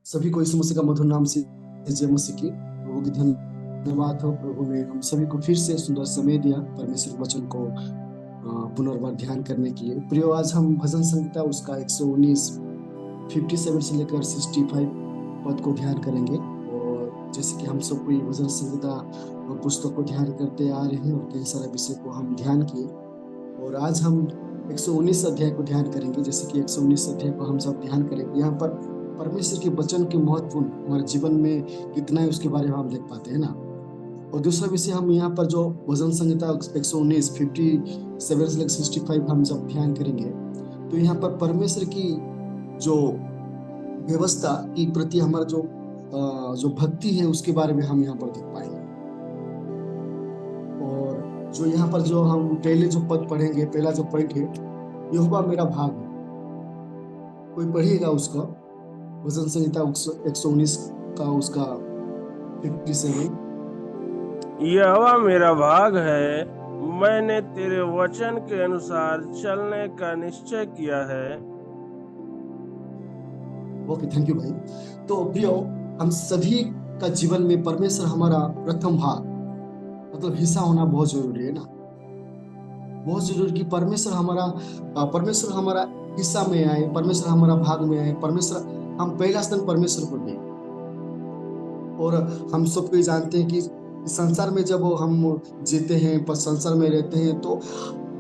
सभी को यीशु मसीह का मधुर नाम से जय मसीह की। प्रभु की धन्यवाद हो। प्रभु ने हम सभी को फिर से सुंदर समय दिया परमेश्वर के वचन को पुनर्बार ध्यान करने के लिए। प्रियो, आज हम भजन संहिता उसका 119 57 से लेकर 65 पद को ध्यान करेंगे। और जैसे कि हम सब कोई भजन संहिता पुस्तक को ध्यान करते आ रहे हैं और कई सारे विषय को हम ध्यान किए, और आज हम 119 अध्याय को ध्यान करेंगे। जैसे कि 119 अध्याय को हम सब ध्यान करेंगे, यहाँ पर परमेश्वर के वचन के महत्वपूर्ण हमारे जीवन में कितना है उसके बारे में हम देख पाते हैं ना। और दूसरा विषय हम यहाँ पर जो भजन संहिता 119 57 से 65 हम जब ध्यान करेंगे, तो यहाँ पर परमेश्वर की जो व्यवस्था के प्रति हमारा जो भक्ति है उसके बारे में हम यहाँ पर देख पाएंगे। और जो यहाँ पर जो हम पहले जो पद पढ़ेंगे, पहला जो पॉइंट है, यहोवा मेरा भाग है। कोई पढ़िएगा उसका, भजन संहिता 119 का उसका 57। यहोवा मेरा भाग है, मैंने तेरे वचन के अनुसार चलने का निश्चय किया है। ओके, थैंक यू भाई। तो प्रियो, हम सभी का जीवन में परमेश्वर हमारा प्रथम भाग मतलब हिस्सा होना बहुत जरूरी है ना। बहुत जरूरी कि परमेश्वर हमारा हिस्सा में आए, परमेश्वर हमारा भाग में आए, परमेश्वर हम पहला स्थान परमेश्वर को दें। और हम सब कोई जानते हैं कि संसार में जब हम जीते हैं, पर संसार में रहते हैं, तो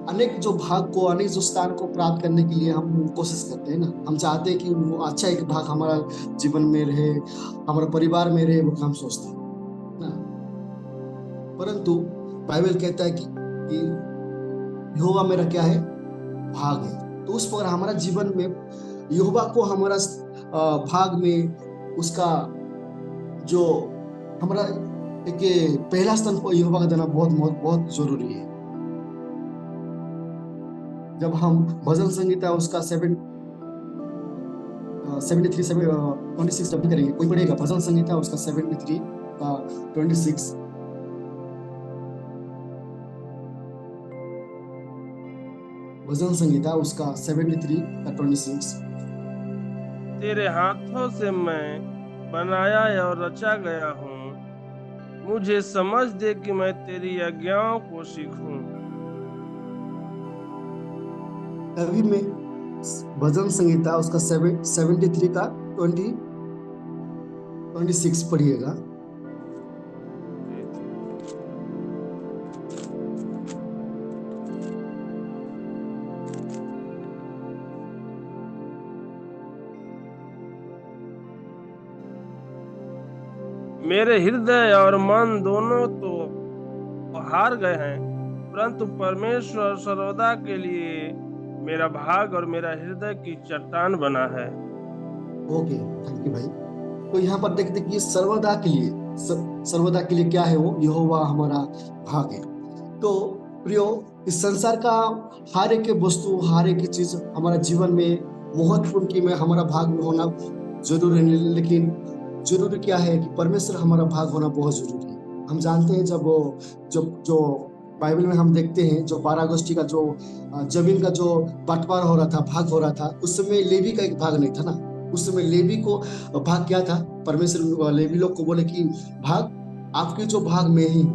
अनेक जो भाग को, अनेक जो स्थान को प्राप्त करने के लिए हम कोशिश करते हैं ना। हम चाहते हैं कि वो अच्छा एक भाग हमारा जीवन में रहे, हमारे परिवार में रहे, वो हम सोचते हैं ना। परंतु बाइबल कहता है कि यहोवा मेरा क्या है, भाग है। तो उस पर हमारा जीवन में यहोवा को हमारा भाग में उसका जो हमारा एक पहला स्थान को यहोवा का देना बहुत बहुत बहुत जरूरी है। जब हम भजन संगीता उसका 26 जब भी करेंगे, कोई पढ़ेगा भजन संगीता उसका 73 का 26। भजन संगीता उसका 73 का 26। तेरे हाथों से मैं बनाया और रचा गया हूँ, मुझे समझ दे कि मैं तेरी आज्ञाओं को सीखूं। अभी मैं भजन संगीता उसका 73 का 26 पढ़िएगा। मेरे हृदय और मन दोनों तो हार गए हैं, परंतु परमेश्वर सर्वदा के लिए मेरा भाग और मेरा हृदय की चट्टान बना है। ओके, थैंक यू भाई। तो यहाँ पर देखते कि सर्वदा के लिए, सर्वदा के लिए क्या है, वो यहोवा हमारा भाग है। तो प्रियो, इस संसार का हर एक वस्तु, हर एक चीज हमारा जीवन में महत्वपूर्ण की में हमारा भाग में होना जरूरी है, लेकिन जरूरी क्या है कि परमेश्वर हमारा भाग होना बहुत जरूरी है। हम जानते हैं जब जब जो बाइबल में हम देखते हैं जो 12 अगस्ती का जो जमीन का जो बंटवारा हो रहा था, भाग हो रहा था, उस समय लेवी का एक भाग नहीं था ना। उस समय लेवी को भाग क्या था, परमेश्वर लेवी लोग को बोले कि भाग आपके जो भाग में ही।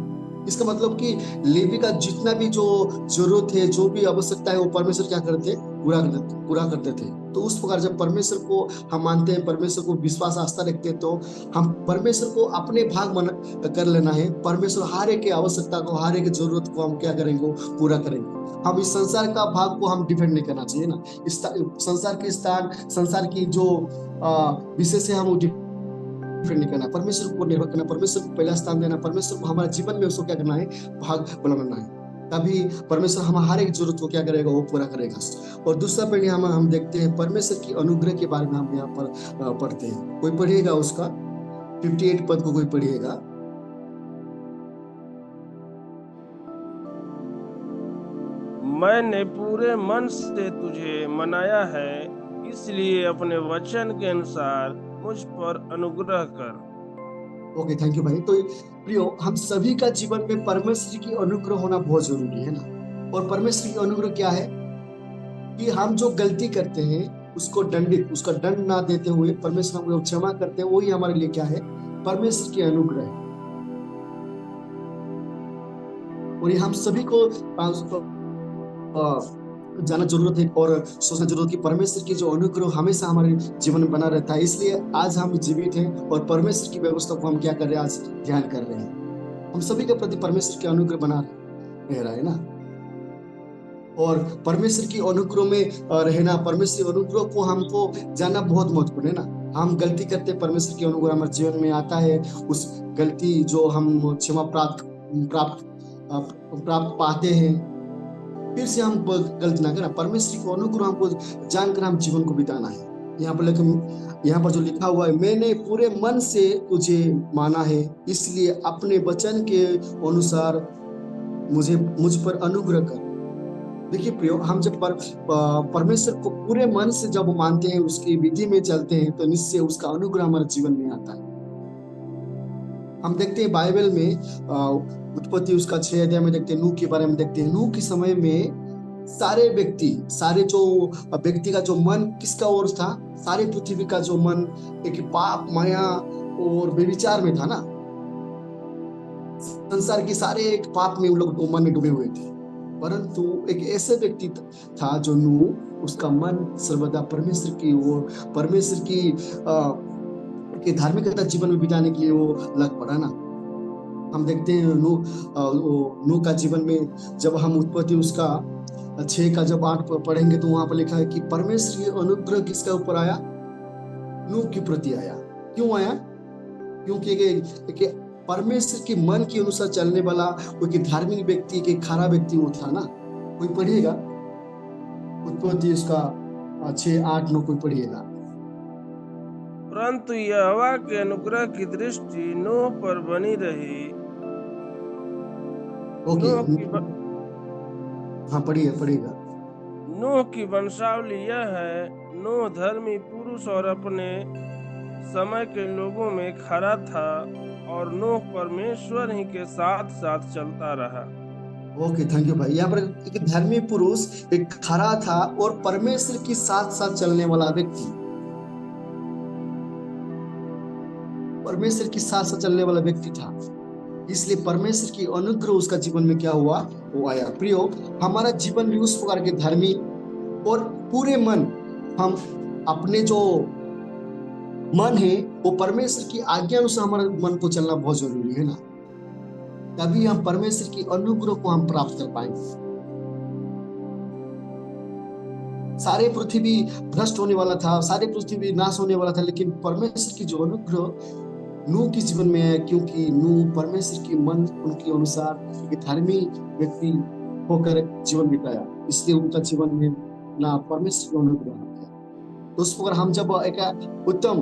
इसका मतलब कि लेवी का जितना भी जो जरूरत है, जो भी आवश्यकता है, वो परमेश्वर क्या करते, पूरा करते थे। तो उस प्रकार जब परमेश्वर को हम मानते हैं, परमेश्वर को विश्वास आस्था रखते हैं, तो हम परमेश्वर को अपने भाग कर लेना है। परमेश्वर हर एक आवश्यकता को, हर एक जरूरत को हम क्या करेंगे, वो पूरा करेंगे। हम इस संसार का भाग को हम डिफेंड नहीं करना चाहिए ना। इस संसार के स्थान, संसार की जो विषय से हम डिफेंड नहीं करना, परमेश्वर को निर्भर करना, परमेश्वर को पहला स्थान देना, परमेश्वर को हमारे जीवन में उसको क्या करना है, भाग बनाना है। तभी परमेश्वर हम हर एक जरूरत को क्या करेगा, वो पूरा करेगा। और दूसरा पॉइंट हम देखते हैं परमेश्वर की अनुग्रह के बारे में हम यहाँ पर पढ़ते हैं। कोई पढ़िएगा उसका 58 पद को, कोई पढ़िएगा। मैंने पूरे मन से तुझे मनाया है, इसलिए अपने वचन के अनुसार मुझ पर अनुग्रह कर। ओके, थैंक यू भाई। तो प्रियो, हम सभी का जीवन में परमेश्वर की अनुग्रह होना बहुत जरूरी है ना। और परमेश्वर की अनुग्रह क्या है कि हम जो गलती करते हैं, उसको दंडित, उसका दंड ना देते हुए परमेश्वर हमको क्षमा करते हैं, वही हमारे लिए क्या है, परमेश्वर की अनुग्रह है। और ये हम सभी को जाना जरूरत है और सोचना जरूरत कि परमेश्वर की जो अनुग्रह हमेशा हमारे जीवन में बना रहता है। इसलिए आज हम जीवित हैं और परमेश्वर की व्यवस्था को हम क्या कर रहे हैं, आज ध्यान कर रहे हैं। हम सभी के प्रति परमेश्वर के अनुग्रह बना रह रहा है ना। और परमेश्वर की अनुग्रह में रहना, परमेश्वर की अनुग्रह को हमको जानना बहुत महत्वपूर्ण है ना। हम गलती करते, परमेश्वर की अनुग्रह हमारे जीवन में आता है, उस गलती जो हम क्षमा प्राप्त प्राप्त प्राप्त पाते हैं, फिर से हम गलती ना करें। परमेश्वर को अनुग्रह हमको जानकर हम जीवन को बिताना है। यहाँ पर जो लिखा हुआ है, मैंने पूरे मन से तुझे माना है, इसलिए अपने वचन के अनुसार मुझ पर अनुग्रह कर। देखिए प्रियो, हम जब परमेश्वर को पूरे मन से जब मानते हैं, उसकी विधि में चलते हैं, तो निश्चय उसका अनुग्रह हमारे जीवन में आता है। हम देखते हैं बाइबल में उत्पत्ति उसका 6 अध्याय में देखते हैं, नूह के बारे में देखते हैं। नूह के समय में सारे जो व्यक्ति का जो मन किसका ओर था, सारी पृथ्वी का जो मन एक पाप, माया और व्यभिचार में था ना। संसार की सारे एक पाप में उन लोग मन में डूबे हुए थे। परंतु एक ऐसे व्यक्ति था जो नूह, उसका मन सर्वदा परमेश्वर की ओर, परमेश्वर की धार्मिकता जीवन में बिताने के लिए वो लग पड़ा ना। हम देखते हैं नूह का जीवन में, जब हम उत्पत्ति उसका 6 का जब 8 पढ़ेंगे तो वहां पर लिखा है कि परमेश्वर की अनुग्रह किसका ऊपर आया, नूह के प्रति आया। क्यों आया? क्योंकि परमेश्वर के मन के अनुसार चलने वाला कोई धार्मिक व्यक्ति, के खरा व्यक्ति वो था ना। कोई पढ़िएगा उत्पत्ति उसका 6-8-9 कोई पढ़िएगा। परंतु यहोवा के अनुग्रह की दृष्टि नूह पर बनी रही। ओके, नूह की हाँ पढ़िएगा। नूह की वंशावली यह है, नूह धर्मी पुरुष और अपने समय के लोगों में खरा था, और नूह परमेश्वर ही के साथ साथ चलता रहा। ओके, थैंक यू भाई। यहाँ पर एक धर्मी पुरुष, एक खरा था और परमेश्वर के साथ साथ चलने वाला व्यक्ति, परमेश्वर के साथ साथ चलने वाला व्यक्ति था। इसलिए परमेश्वर की अनुग्रह उसका जीवन में क्या हुआ, वो आया। प्रियो, हमारा जीवन भी उस प्रकार के धार्मिक और पूरे मन, हम अपने जो मन है वो परमेश्वर की आज्ञा अनुसार हमारे मन को चलना बहुत जरूरी है ना। तभी हम परमेश्वर की अनुग्रह को हम प्राप्त कर पाएंगे। सारे पृथ्वी भ्रष्ट होने वाला था, सारे पृथ्वी नाश होने वाला था, लेकिन परमेश्वर की जो अनुग्रह नूह के जीवन में है, क्योंकि नूह परमेश्वर की मन उनके अनुसार एक धार्मिक व्यक्ति होकर जीवन बिताया, इसलिए उनका जीवन में ना परमेश्वर की अनुग्रह है। तो उस पर हम जब एक उत्तम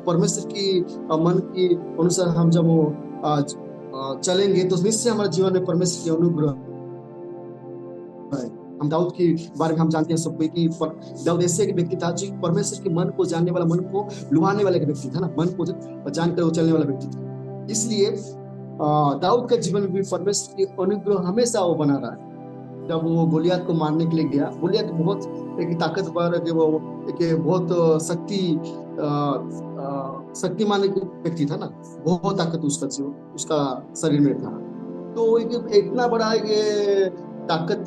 परमेश्वर की मन की अनुसार हम जब चलेंगे, तो निश्चय हमारे जीवन में परमेश्वर की अनुग्रह है। हम दाऊद के बारे में हम जानते हैं सब कोई कि दाऊद ऐसे एक व्यक्ति था जो परमेश्वर के मन को जानने वाला, मन को लुभाने वाला एक व्यक्ति था ना, मन को जानकर वो चलने वाला व्यक्ति था। इसलिए दाऊद का जीवन में भी परमेश्वर की अनुग्रह हमेशा वो बना रहा है। जब वो गोलियत को मारने के लिए गया, गोलियत बहुत एक ताकतवर, एक बहुत शक्तिमान एक व्यक्ति था ना, बहुत ताकत उसका शरीर में था। तो इतना बड़ा ये ताकत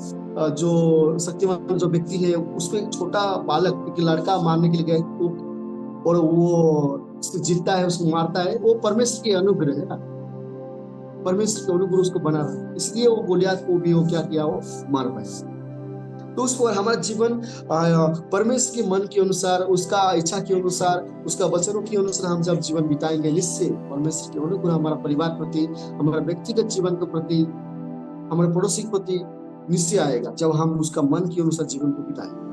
जो शक्तिमान जो व्यक्ति है, उसको एक छोटा बालक, एक लड़का मारने के लिए गया, और वो जीतता है, उसको मारता है। वो परमेश्वर की अनुग्रह है ना, परमेश्वर के अनुग्रह उसको बना रहा है, इसलिए वो गोलियत को भी वो क्या किया, वो मार पाया। तो उस पर हमारा जीवन परमेश्वर के मन के अनुसार, उसका इच्छा के अनुसार, उसका वचनों के अनुसार हम जब जीवन बिताएंगे, निश्चय परमेश्वर के अनुग्रह हमारा परिवार प्रति, हमारा व्यक्तिगत जीवन के प्रति, हमारे पड़ोसी के प्रति निश्चय आएगा, जब हम उसका मन के अनुसार जीवन को बिताएंगे।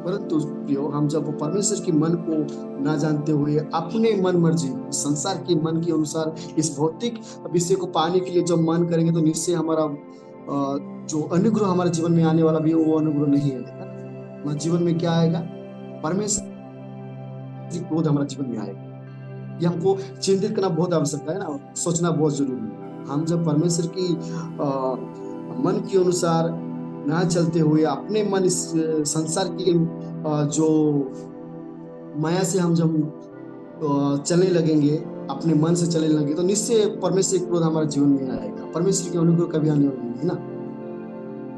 परंतु प्रियो, हम जब परमेश्वर के मन को ना जानते हुए अपने मन मर्जी, संसार के मन के अनुसार इस भौतिक विषय को पाने के लिए जब मन करेंगे, तो निश्चय हमारा जो अनुग्रह हमारे जीवन में आने वाला भी है, वो अनुग्रह नहीं आएगा। हमारे जीवन में क्या आएगा, परमेश्वर की क्रोध हमारे जीवन में आएगा। ये हमको चिंतित करना बहुत आवश्यकता है ना, सोचना बहुत जरूरी है। हम जब परमेश्वर की मन के अनुसार ना चलते हुए अपने मन इस संसार की जो माया से हम जब चलने लगेंगे, अपने मन से चलने लगेंगे, तो निश्चय परमेश्वर की क्रोध हमारे जीवन में आएगा, परमेश्वर के अनुग्रह कभी आने वाला नहीं है ना।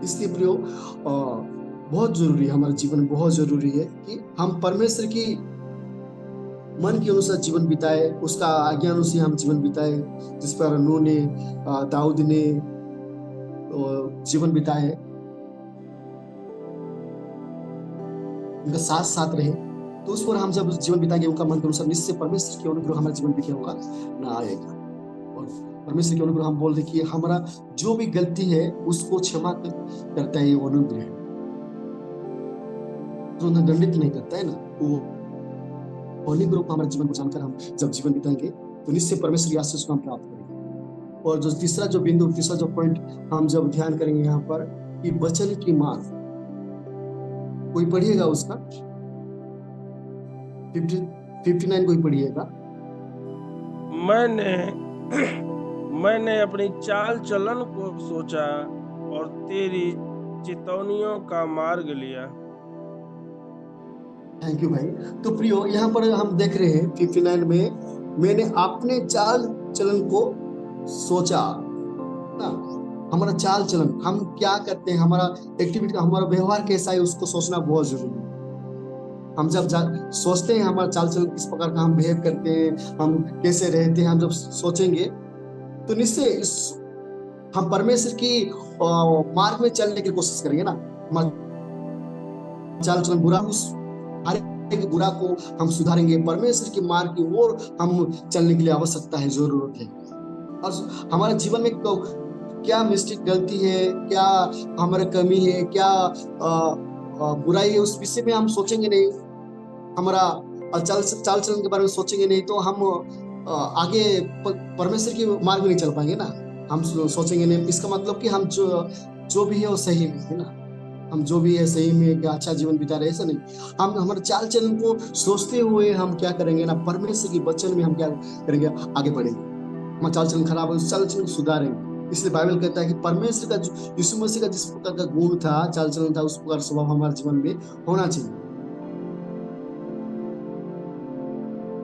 इसलिए प्रियो बहुत जरूरी है, हमारे जीवन में बहुत जरूरी है कि हम परमेश्वर की मन के अनुसार जीवन बिताए, उसका आज्ञा अनुसार हम जीवन बिताए, जिस पर नूह ने, दाऊद ने जीवन बिताए, उनका साथ साथ रहे। तो उस पर हम जब जीवन बिताएंगे उनका मन के अनुसार, निश्चय परमेश्वर के अनुग्रह हमारे जीवन में क्या होगा ना आएगा। और परमेश्वर के अनुग्रह हम बोल दे कि हमारा जो भी गलती है उसको क्षमा करता है, वो अनुग्रह है, तो दंडित नहीं करता है ना। वो अनुग्रह को हमारे जीवन को जानकर हम जब जीवन बिताएंगे तो निश्चय परमेश्वर की आशीष को हम प्राप्त करेंगे। और जो तीसरा जो बिंदु, तीसरा जो पॉइंट हम जब ध्यान करेंगे यहाँ पर कि वचन की मांग, कोई पढ़िएगा उसका 59 कोई पढ़िएगा। मैंने अपनी चाल चलन को सोचा और तेरी चितौनियों का मार्ग लिया। थैंक यू भाई। तो प्रियो यहाँ पर हम देख रहे हैं 59 में, मैंने अपने चाल चलन को सोचा ना। हमारा चाल चलन, हम क्या करते हैं, हमारा एक्टिविटी, हमारा व्यवहार कैसा है, उसको सोचना बहुत जरूरी है। हम जब सोचते हैं हमारा चाल चलन किस प्रकार का हम बिहेव करते हैं, हम कैसे रहते हैं, हम जब सोचेंगे तो निश्चय हम परमेश्वर की मार्ग में चलने की कोशिश करेंगे ना। हमारा चाल चलन बुरा, उस बुरा को हम सुधारेंगे, परमेश्वर की मार्ग की ओर हम चलने के लिए आवश्यकता है, जरूरत है। और हमारे जीवन में क्या मिस्टेक, गलती है, क्या हमारा कमी है, क्या बुराई है, उस विषय में हम सोचेंगे नहीं, हमारा चाल चलन के बारे में सोचेंगे नहीं, तो हम आगे परमेश्वर की मार्ग में नहीं चल पाएंगे ना। हम सोचेंगे नहीं, इसका मतलब कि हम जो भी है वो सही में है ना, हम जो भी है सही में क्या अच्छा जीवन बिता रहे, ऐसा नहीं। हम हमारे चाल चलन को सोचते हुए हम क्या करेंगे ना, परमेश्वर के वचन में हम क्या करेंगे, आगे बढ़ेंगे। हमारा चाल चलन खराब है, उस चाल चलन को सुधारेंगे। इसलिए बाइबल कहता है कि परमेश्वर का, यीशु मसीह का जिस प्रकार का गुण था, चाल चलन था, उस प्रकार स्वभाव हमारे जीवन में होना चाहिए।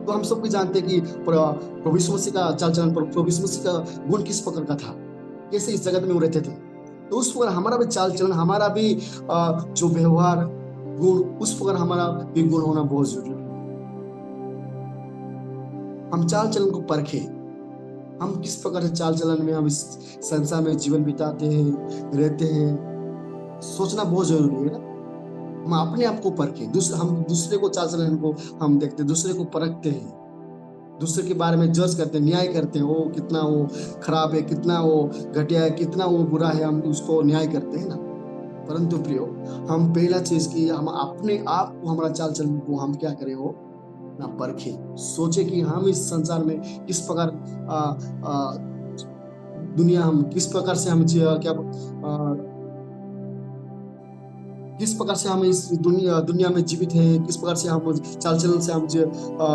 तो हम सब भी जानते हैं कि प्रभु यीशु मसीह का चाल चलन, प्रभु यीशु मसीह का गुण किस प्रकार का था, कैसे इस जगत में वो रहते थे। तो उस प्रकार हमारा भी चाल चलन, हमारा भी जो व्यवहार गुण, उस प्रकार हमारा भी गुण होना बहुत जरूरी है। हम चाल चलन को परखे, हम किस प्रकार से चाल चलन में हम इस संसार में जीवन बिताते हैं, रहते हैं, सोचना बहुत जरूरी है ना। हम अपने आप को परखें, हम दूसरे को चाल चलन को हम देखते हैं, दूसरे को परखते हैं, दूसरे के बारे में जज करते हैं, न्याय करते हैं, वो कितना वो खराब है, कितना वो घटिया है, कितना वो बुरा है, हम उसको न्याय करते हैं ना। परंतु प्रियो, हम पहला चीज की हम अपने आप को, हमारा चाल चलन को हम क्या करें हो ना, परखे, सोचे कि हम इस संसार में किस प्रकार दुनिया, हम किस प्रकार से हम क्या किस प्रकार से हम इस दुनिया में जीवित हैं, किस प्रकार से हम चाल चलन से हम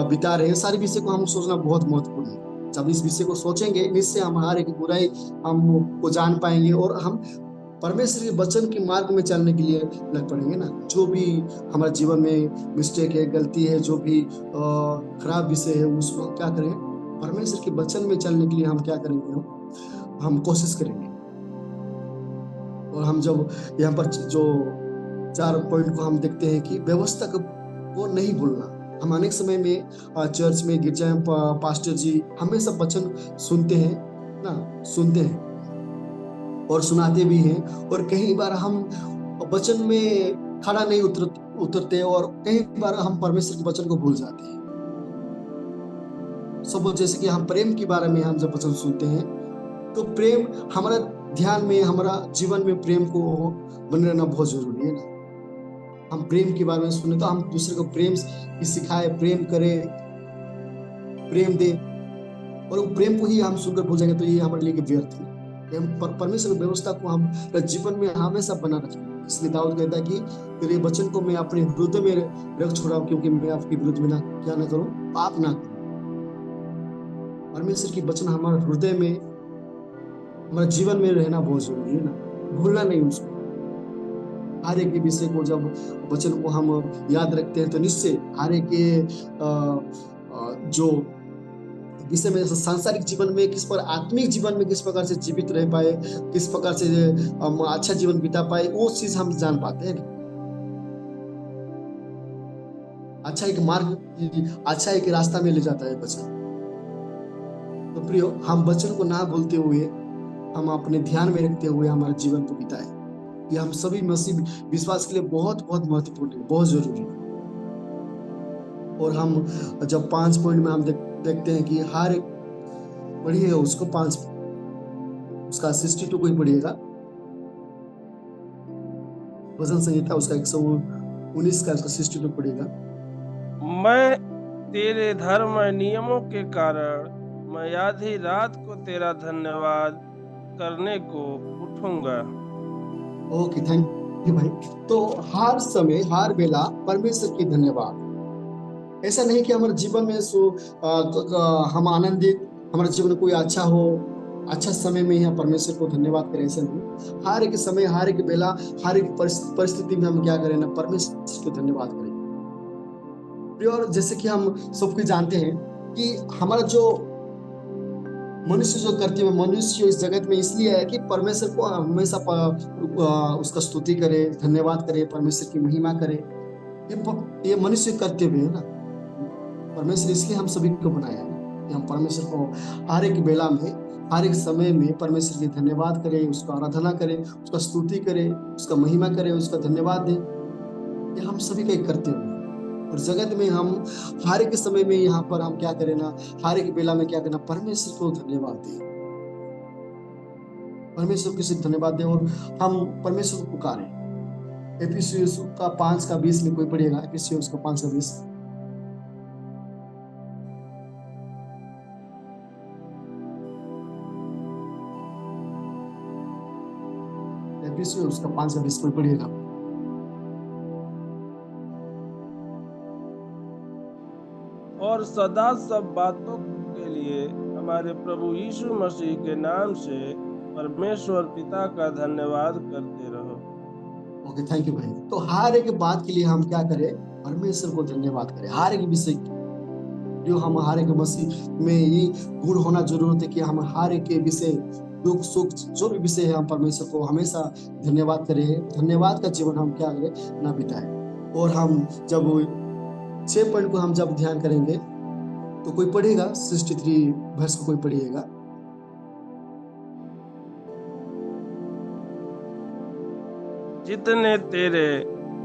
बिता रहे हैं, सारी विषय को हम सोचना बहुत महत्वपूर्ण है। जब इस विषय को सोचेंगे, निश्चय हम हर एक बुराई हम को जान पाएंगे और हम परमेश्वर के वचन के मार्ग में चलने के लिए लग पड़ेंगे ना। जो भी हमारे जीवन में मिस्टेक है, गलती है, जो भी खराब विषय है, उसको क्या करें, परमेश्वर के वचन में चलने के लिए हम क्या करेंगे, हम कोशिश करेंगे। और हम जब यहाँ पर जो 4 पॉइंट को हम देखते हैं कि व्यवस्था को नहीं भूलना। हम अनेक समय में चर्च में, गिरजा में पास्टर जी हमेशा वचन सुनते हैं ना, सुनते हैं और सुनाते भी हैं, और कई बार हम वचन में खड़ा नहीं उतरते और कई बार हम परमेश्वर के वचन को भूल जाते हैं। सब जैसे कि हम प्रेम के बारे में हम जब वचन सुनते हैं, तो प्रेम हमारा ध्यान में, हमारा जीवन में प्रेम को बने रहना बहुत जरूरी है ना। हम प्रेम के बारे में सुने तो हम दूसरे को प्रेम की सिखाए, प्रेम करें, प्रेम दे, और वो प्रेम को ही हम सुनकर भूल जाएंगे तो ये हमारे लिए व्यर्थ है। परमेश्वर की व्यवस्था को हम जीवन में हमेशा बना रखें। इसलिए दाऊद कहता है कि तेरे वचन को मैं अपने हृदय में रख छोड़ा, क्योंकि मैं आपके विरुद्ध में क्या ना करूं, पाप ना करूं। परमेश्वर की वचन हमारे हृदय में, हमारे जीवन में रहना बहुत जरूरी है ना, भूलना नहीं उसको। हर एक विषय को जब वचन को हम याद रखते हैं तो निश्चय हर एक जो विषय में सांसारिक जीवन में किस पर, आत्मिक जीवन में किस प्रकार से जीवित रह पाए, किस प्रकार से हम अच्छा जीवन बिता पाए, वो चीज हम जान पाते हैं। अच्छा एक मार्ग, अच्छा एक रास्ता में ले जाता है वचन। तो प्रियो, हम वचन को ना भूलते हुए, हम अपने ध्यान में रखते हुए हमारे जीवन को बिताए। ये हम सभी मसीह विश्वास के लिए बहुत बहुत महत्वपूर्ण है, बहुत जरूरी है। और हम जब 5 पॉइंट में हम देखते हैं कि हर एक पढ़िएगा उसको 5, उसका 62 को ही पढ़िएगा, भजन संहिता उसका 119 का उसका 62 पढ़िएगा। मैं तेरे धर्म नियमों के कारण मैं आधी रात को तेरा धन्यवाद करने को उठूंगा। ओके, थैंक यू भाई। तो हर समय हर बेला परमेश्वर की धन्यवाद। ऐसा नहीं कि हमारे जीवन में हम आनंदित, हमारे जीवन में कोई अच्छा हो, अच्छा समय में ही परमेश्वर को धन्यवाद करें, ऐसा नहीं। हर एक समय, हर एक बेला, हर एक परिस्थिति में हम क्या करें ना, परमेश्वर को धन्यवाद करें। और जैसे कि हम सबको जानते हैं कि हमारा जो मनुष्य जो करते हुए, मनुष्य इस जगत में इसलिए है कि परमेश्वर को हमेशा उसका स्तुति करे, धन्यवाद करे, परमेश्वर की महिमा करे। ये मनुष्य करते हुए है ना, परमेश्वर इसलिए हम सभी को बनाया है कि हम परमेश्वर को हर एक बेला में, हर एक समय में परमेश्वर की धन्यवाद करें, उसका आराधना करें, उसका स्तुति करें, उसका महिमा करें, उसका धन्यवाद दें। ये हम सभी का एक कर्तव्य है। और जगत में हम हर एक समय में यहाँ पर हम क्या करें ना, हर एक बेला में क्या करना, परमेश्वर को धन्यवाद दें, परमेश्वर को सिर्फ धन्यवाद दें और हम परमेश्वर को पुकारें। एफिसियंस का 5:20 में कोई पढ़िएगा, एफिसियंस का 5:20। एफिसियंस का 5:20 कोई पढ़िएगा। और सदा सब बातों के लिए हमारे प्रभु यीशु मसीह के नाम से परमेश्वर पिता का धन्यवाद करते रहो। ओके, थैंक यू भाई। तो हर एक बात के लिए हम क्या करें, परमेश्वर को धन्यवाद करें। हर एक विषय जो हम हर एक मसीह में ये गुण होना जरूरत है कि हम हर एक विषय, दुख सुख जो भी विषय है, हम परमेश्वर को हमेशा धन्यवाद करें। धन्यवाद का जीवन हम क्या करें ना बिताए। और हम जब 6 पॉइंट को हम जब ध्यान करेंगे तो कोई पढ़ेगा 63 वर्ष को, कोई पढ़िएगा। जितने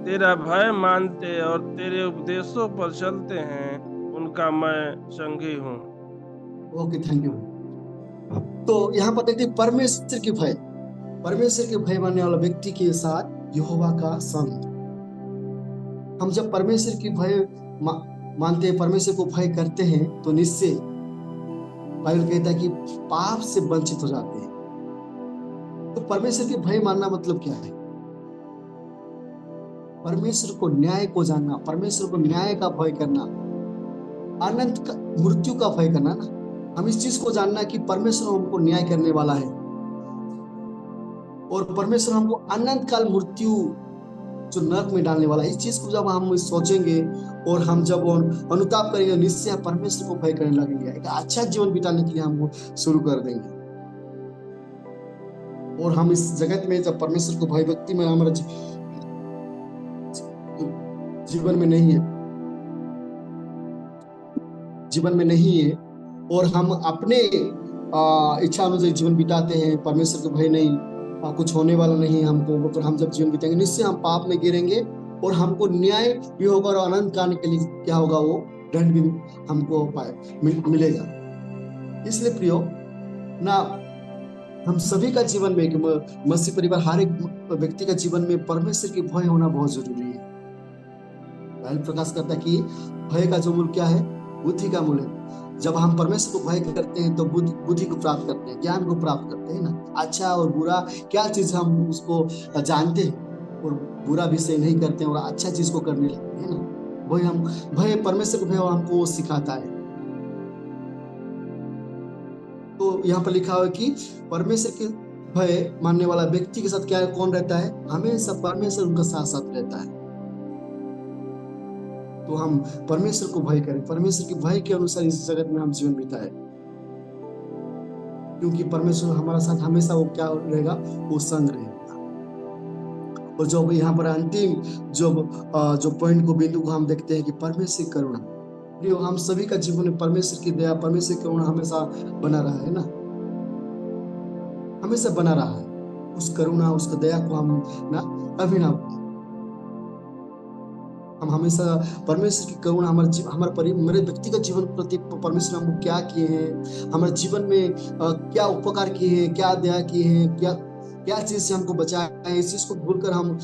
तेरा भय मानते और तेरे उपदेशों पर चलते हैं, उनका मैं संगी हूँ। Okay, thank you. तो यहाँ पर देखते परमेश्वर के भय, परमेश्वर के भय मानने वाला व्यक्ति के साथ यहोवा का संग। हम जब परमेश्वर की भय मानते हैं, परमेश्वर को भय करते हैं, तो निश्चय बाइबल कहता है कि पाप से वंचित हो जाते हैं। तो परमेश्वर के भय मानना मतलब क्या है? परमेश्वर को न्याय को जानना, परमेश्वर को न्याय का भय करना, अनंत का, मृत्यु का भय करना ना। हम इस चीज को जानना कि परमेश्वर हमको न्याय करने वाला है और परमेश्वर हमको अनंत काल मृत्यु जो नरक में डालने वाला है। इस चीज को जब हम सोचेंगे और हम जब अनुताप करेंगे, निश्चय परमेश्वर को भय करने लगेंगे, एक अच्छा जीवन बिताने के लिए हम शुरू कर देंगे। और हम इस जगत में जब परमेश्वर को भय भक्ति में हमारे जीवन में नहीं है, जीवन में नहीं है, और हम अपने इच्छा अनुसार जीवन बिताते हैं, परमेश्वर को भय नहीं, कुछ होने वाला नहीं हमको, पर हम जब जीवन बिताएंगे निश्चय हम पाप में गिरेंगे और हमको न्याय भी होगा और अनंत काल के लिए क्या होगा, वो दंड भी हमको मिलेगा। इसलिए प्रियो ना, हम सभी का जीवन में, मसीह परिवार हर एक व्यक्ति का जीवन में परमेश्वर की भय होना बहुत जरूरी है। बाइबल प्रकाश करता है कि भय का जो मूल क्या है, बुद्धि का मूल है। जब हम परमेश्वर को भय करते हैं तो बुद्धि को प्राप्त करते हैं, ज्ञान को प्राप्त करते हैं ना। अच्छा और बुरा क्या चीज हम उसको जानते हैं और बुरा विषय नहीं करते हैं और अच्छा चीज को करने लगते हैं ना। वही हम भय, परमेश्वर को भय हमको सिखाता है। तो यहाँ पर लिखा हुआ है कि परमेश्वर के भय मानने वाला व्यक्ति के साथ क्या कौन रहता है? हमेशा परमेश्वर उनका साथ साथ रहता है। तो हम परमेश्वर को भय करें, परमेश्वर के भय के अनुसार इस जगत में हम जीवन बिताए, क्योंकि परमेश्वर हमारा साथ हमेशा वो क्या रहेगा? वो संग रहेगा। और जो यहाँ पर अंतिम जो पॉइंट को, बिंदु को हम देखते हैं कि परमेश्वर की करुणा। प्रियो, हम सभी का जीवन में परमेश्वर की दया, परमेश्वर की करुणा हमेशा बना रहा है ना, हमेशा बना रहा है। उस करुणा, उसका दया को हम ना कभी ना भूलें। हम हमेशा परमेश्वर की करुणा मेरे व्यक्तिगत जीवन के प्रति परमेश्वर हमको क्या किए हैं, हमारे जीवन में क्या उपकार किए हैं, क्या दया किए हैं, क्या क्या चीज से हमको बचाया है, इस चीज को भूलकर हम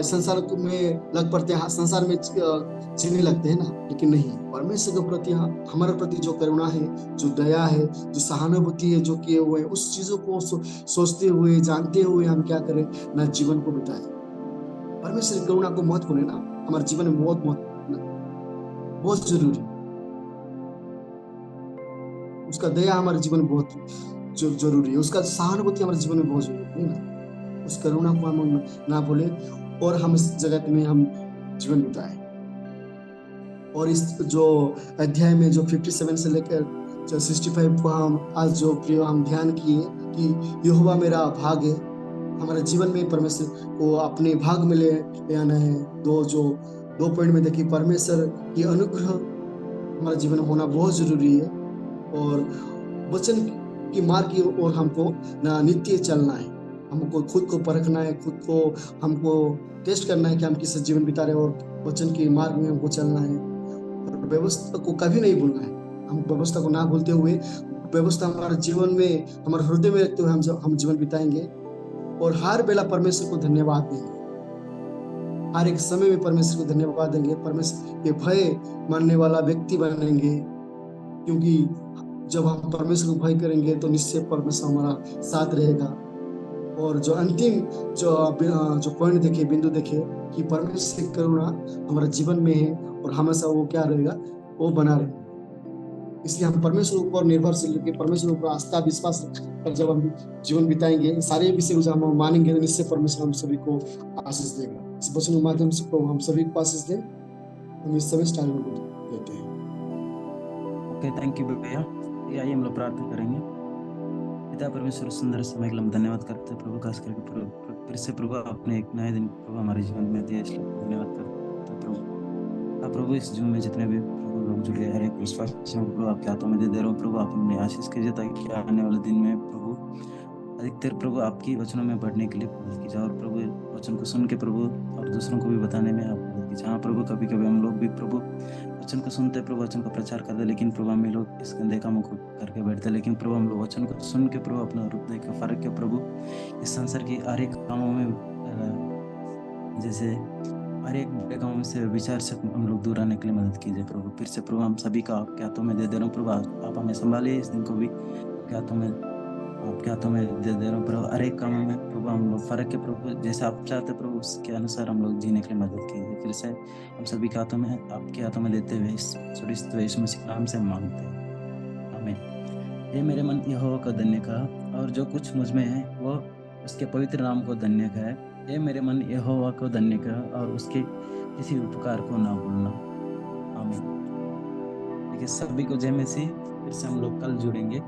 संसार में लग पड़ते हैं, संसार में जीने लगते हैं ना। लेकिन नहीं, परमेश्वर के प्रति हमारे प्रति जो करुणा है, जो दया है, जो सहानुभूति है, जो किए हुए उस चीजों को सोचते हुए, जानते हुए हम क्या करें ना, जीवन को बिताए। परमेश्वर की करुणा को महत्व है ना, हमारे जीवन में बहुत महत्व, बहुत जरूरी। उसका दया हमारे जीवन में बहुत जरूरी है, उसका सहानुभूति हमारे जीवन में बहुत जरूरी है ना। उस करुणा को हम ना भूले और हम इस जगत में हम जीवन बिताए। और इस जो अध्याय में जो 57 से लेकर जो 65 को हम आज जो प्रिय हम ध्यान किए कि यहोवा मेरा भाग है, हमारे जीवन में परमेश्वर को अपने भाग में ले आना है। दो पॉइंट में देखिए, परमेश्वर की अनुग्रह हमारे जीवन में होना बहुत जरूरी है, और वचन की मार्ग की ओर हमको ना नित्य चलना है। हमको खुद को परखना है, खुद को हमको टेस्ट करना है कि हम किस जीवन बिता रहे हैं, और वचन के मार्ग में हमको चलना है। और व्यवस्था को कभी नहीं भूलना है। हम व्यवस्था को ना भूलते हुए, व्यवस्था हमारे जीवन में, हमारे हृदय में रखते हुए हम जीवन बिताएंगे, और हर बेला परमेश्वर को धन्यवाद देंगे। हर एक समय में परमेश्वर को धन्यवाद देंगे, परमेश्वर के भय मानने वाला व्यक्ति बनेंगे, क्योंकि जब हम परमेश्वर को भय करेंगे तो निश्चय परमेश्वर हमारा साथ रहेगा। और जो अंतिम जो पॉइंट देखे, बिंदु देखे कि परमेश्वर की करुणा हमारे जीवन में है, और हमेशा वो क्या रहेगा? वो बना रहेगा। इसलिए हम परमेश्वर ऊपर निर्भरशील रखें, परमेश्वर ऊपर आस्था विश्वास पर जब हम जीवन बिताएंगे, सारे विषय हम मानेंगे, तो निश्चय परमेश्वर हम सभी को आशीष देगा। इस वचन के माध्यम से प्रभु हम सभी को आशीष दे। हम इस समय स्टाइल को देते हैं। ओके, थैंक यू भैया। आइए हम लोग प्रार्थना करेंगे। पिता परमेश्वर, सुंदर समय के लिए हम धन्यवाद करते हैं प्रभु, खास करके प्रभु फिर से प्रभु आपने एक नए दिन प्रभु हमारे जीवन में दिया, इसलिए धन्यवाद करते हैं प्रभु। आप प्रभु इस जून में जितने भी प्रभु लोग जुड़े हैं, हर एक विश्वासियों को प्रभु आपके हाथों में दे रहे हो प्रभु। आप उन्हें आशीष कीजिए ताकि आने वाले दिन में प्रभु अधिकतर प्रभु आपकी वचनों में बढ़ने के लिए मदद कीजिए, और प्रभु वचन को सुन के प्रभु और दूसरों को भी बताने में आप मदद कीजिए। हाँ प्रभु, कभी कभी हम लोग भी प्रभु वचन को सुनते प्रभु, वचन का प्रचार करते, लेकिन प्रभु हम लोग इस गंदे कामों को करके बैठते। लेकिन प्रभु हम लोग वचन को सुन के प्रभु अपना रूप देख के फर्क के प्रभु इस संसार की हर एक कामों में, जैसे हर एक बुरे कामों में से विचार से हम लोग दूर आने के लिए मदद कीजिए प्रभु। फिर से प्रभु हम सभी का आपके हाथों में दे दे रहा हूँ प्रभु। आप हमें संभालिए, इस दिन को भी आपके हाथों में दे दे रहा हूँ प्रभु। हर एक कामों में प्रभु हम लोग फर्क के प्रभु, जैसे आप चाहते प्रभु उसके अनुसार हम लोग जीने के लिए मदद कीजिए। फिर से हम सभी के हाथों में, आपके हाथों में देते हुए यीशु मसीह के नाम से मांगते हैं, आमीन। ये मेरे मन यहोवा को धन्य का, और जो कुछ मुझ में है वो उसके पवित्र नाम को धन्य का है। ये मेरे मन यहोवा को धन्य का, और उसके किसी उपकार को ना भूलना, आमीन। देखिए सभी को जय मसीह। फिर से हम लोग कल जुड़ेंगे।